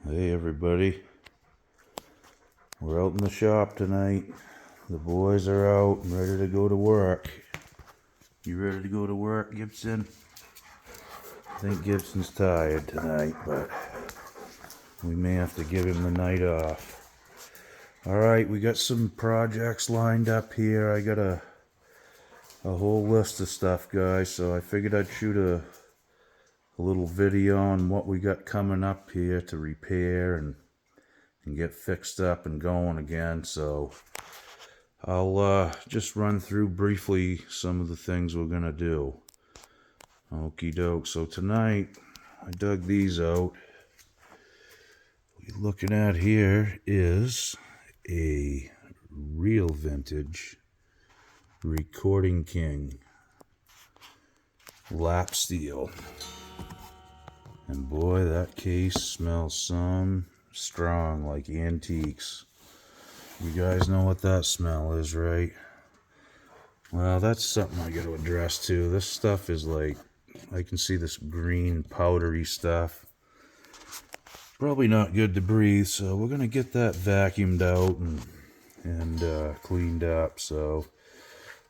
Hey everybody, we're out in the shop tonight. The boys are out and ready to go to work. You ready to go to work, Gibson? I think Gibson's tired tonight, but we may have to give him the night off. Alright, we got some projects lined up here. I got a whole list of stuff, guys, so I figured I'd shoot a little video on what we got coming up here to repair and get fixed up and going again. So I'll just run through briefly some of the things we're gonna do. Okie doke. So tonight I dug these out. What you're looking at here is a real vintage Recording King lap steel, and boy, that case smells some strong, like antiques. You guys know what that smell is, right? Well, that's something I got to address too. This stuff is like, I can see this green powdery stuff. Probably not good to breathe, so we're gonna get that vacuumed out and cleaned up. So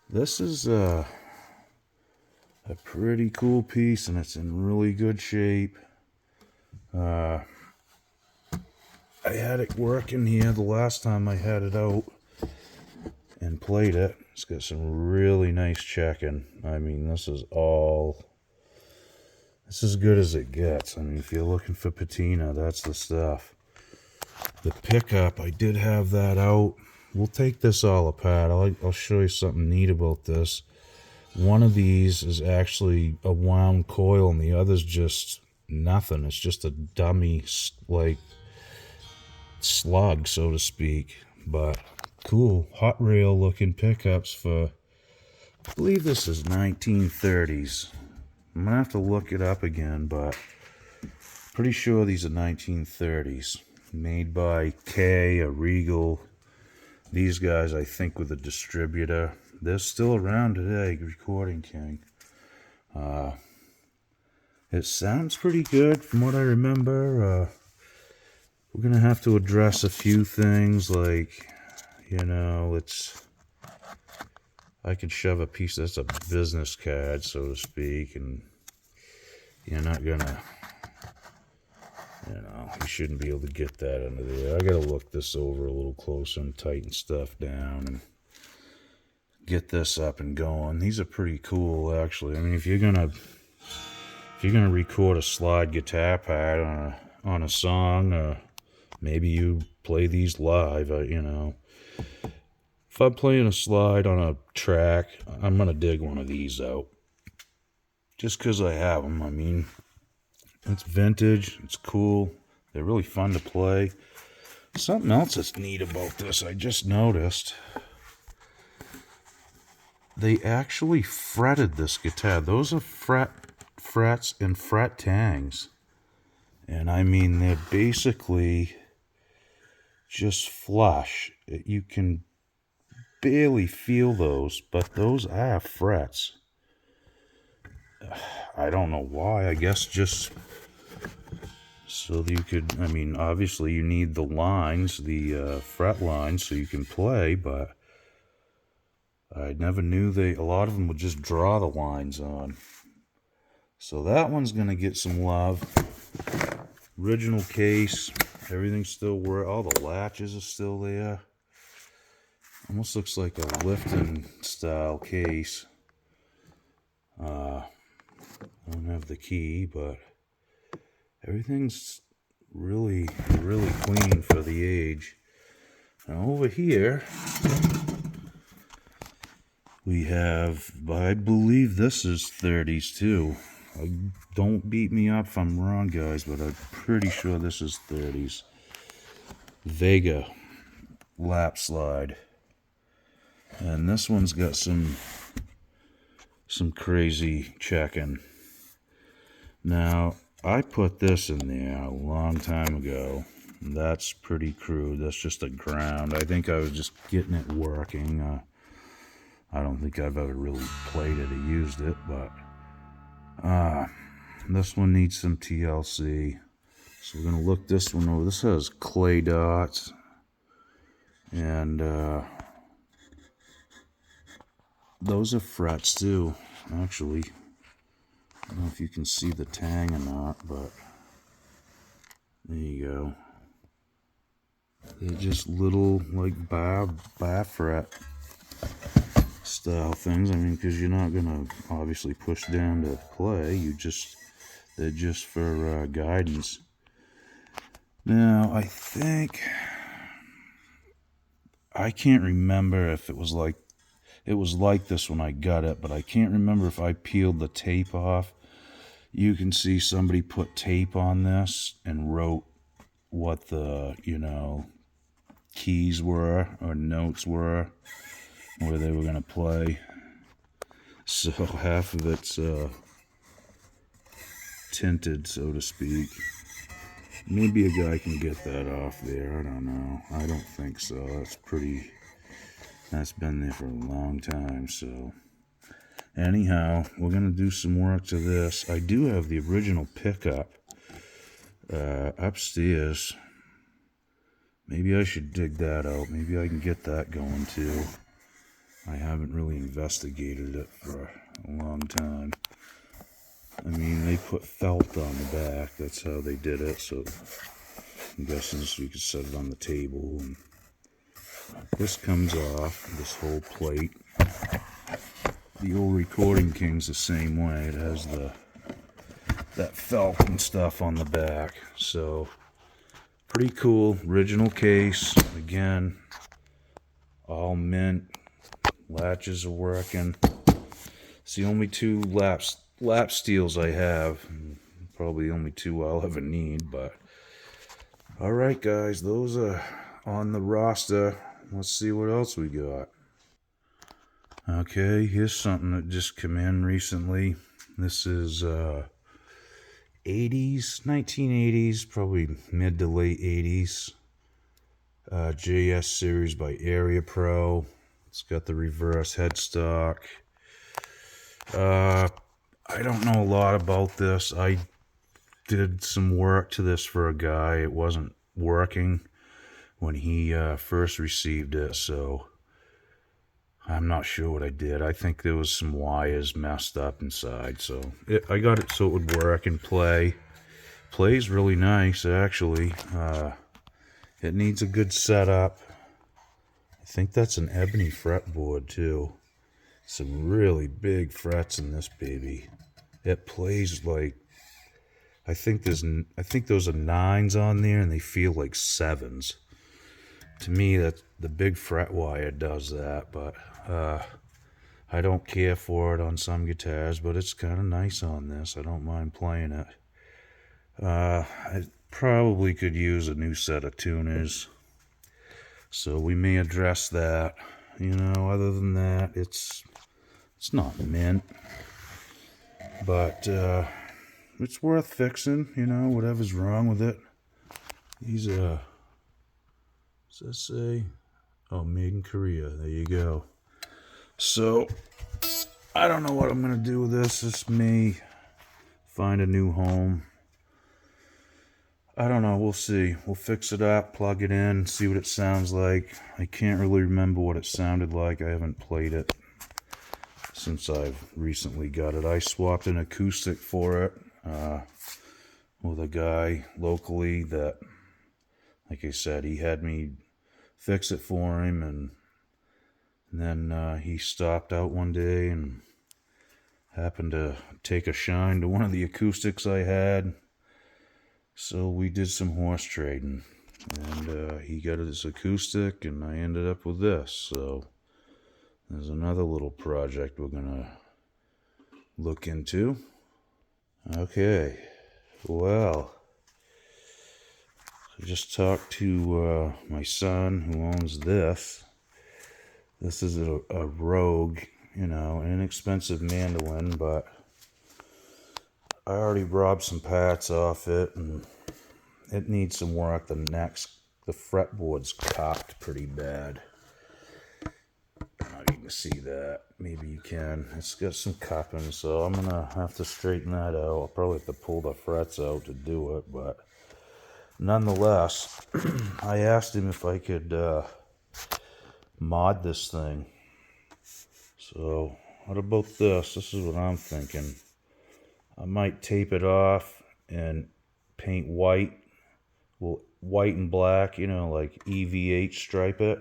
this is a pretty cool piece, and it's in really good shape. I had it working here the last time I had it out and played it. It's got some really nice checking. I mean, this is as good as it gets. I mean, if you're looking for patina, that's the stuff. The pickup, I did have that out. We'll take this all apart. I'll show you something neat about this. One of these is actually a wound coil, and the other's just nothing. It's just a dummy, like, slug, so to speak. But cool hot rail looking pickups for, I believe this is 1930s. I'm gonna have to look it up again, but pretty sure these are 1930s, made by Kay, a Regal. These guys, I think, were the distributor. They're still around today, Recording King. It sounds pretty good from what I remember. We're gonna have to address a few things, like, I could shove a piece, that's a business card, so to speak, and you're not gonna, you shouldn't be able to get that under there. I gotta look this over a little closer and tighten stuff down and get this up and going. These are pretty cool, actually. I mean, if you're gonna record a slide guitar part on a song, maybe you play these live, If I'm playing a slide on a track, I'm going to dig one of these out. Just because I have them. I mean, it's vintage, it's cool, they're really fun to play. Something else that's neat about this, I just noticed. They actually fretted this guitar. Those are frets and fret tangs. And I mean, they're basically just flush. You can barely feel those, but those are frets. I don't know why. I guess just so that you could, I mean, obviously you need the lines, the fret lines, so you can play, but I never knew a lot of them would just draw the lines on. So that one's gonna get some love. Original case, everything's still working, all the latches are still there. Almost looks like a Lifton style case. I don't have the key, but everything's really, really clean for the age. Now over here, we have, I believe this is 30s too. Don't beat me up if I'm wrong, guys, but I'm pretty sure this is 30s. Vega lap slide. And this one's got some crazy checking. Now, I put this in there a long time ago. That's pretty crude. That's just a ground. I think I was just getting it working. I don't think I've ever really played it or used it, but this one needs some TLC. So we're going to look this one over. This has clay dots. And those are frets too, actually. I don't know if you can see the tang or not, but there you go. They're just little, like, bar fret style things. I mean, because you're not going to obviously push down to play. They're just for guidance. Now, I can't remember if it was like this when I got it, but I can't remember if I peeled the tape off. You can see somebody put tape on this and wrote what the, keys were or notes were, where they were going to play. So half of it's tinted, so to speak. Maybe a guy can get that off there. I don't know. I don't think so. That's been there for a long time. So anyhow, we're going to do some work to this. I do have the original pickup upstairs. Maybe I should dig that out. Maybe I can get that going too. I haven't really investigated it for a long time. I mean, they put felt on the back. That's how they did it. So I'm guessing so we could set it on the table. And this comes off, this whole plate. The old Recording King's the same way. It has that felt and stuff on the back. So pretty cool. Original case. Again, all mint. Latches are working. It's the only two lap steels I have. Probably the only two I'll ever need, but alright guys, those are on the roster. Let's see what else we got. Okay, here's something that just came in recently. This is 1980s, probably mid to late 80s. JS series by Area Pro. It's got the reverse headstock. I don't know a lot about this. I did some work to this for a guy. It wasn't working when he first received it, so I'm not sure what I did. I think there was some wires messed up inside, so I got it so it would work and play. Plays really nice, actually. It needs a good setup. I think that's an ebony fretboard too. Some really big frets in this baby. It plays like, I think those are 9s on there and they feel like 7s. To me, that the big fret wire does that, but I don't care for it on some guitars, but it's kind of nice on this. I don't mind playing it. I probably could use a new set of tuners, so we may address that. Other than that, it's not mint, but it's worth fixing. Whatever's wrong with it. These does that say? Oh, made in Korea. There you go. So I don't know what I'm gonna do with this. This may find a new home. I don't know. We'll see. We'll fix it up, plug it in, see what it sounds like. I can't really remember what it sounded like. I haven't played it since I've recently got it. I swapped an acoustic for it with a guy locally that, like I said, he had me fix it for him, and then he stopped out one day and happened to take a shine to one of the acoustics I had. So we did some horse trading, and he got his acoustic, and I ended up with this. So there's another little project we're gonna look into. Okay, well, I just talked to my son who owns this. This is a Rogue, an inexpensive mandolin, but I already robbed some parts off it, and it needs some work. The fretboard's cocked pretty bad. I don't know if you can see that. Maybe you can. It's got some cupping, so I'm gonna have to straighten that out. I'll probably have to pull the frets out to do it, but nonetheless, I asked him if I could mod this thing. So, what about this? This is what I'm thinking. I might tape it off and paint white. Well, white and black, you know, like EVH stripe it.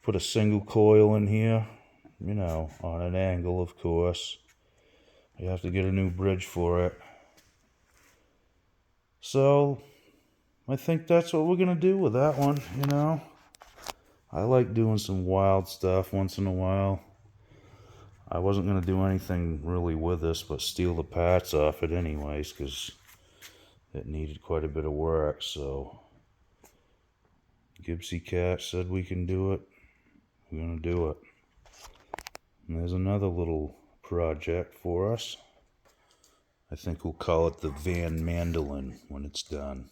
Put a single coil in here, you know, on an angle, of course. You have to get a new bridge for it. So, I think that's what we're going to do with that one, you know. I like doing some wild stuff once in a while. I wasn't going to do anything really with this but steal the parts off it anyways, because it needed quite a bit of work. So Gibbsy Cat said we can do it. We're going to do it. And there's another little project for us. I think we'll call it the Van Mandolin when it's done.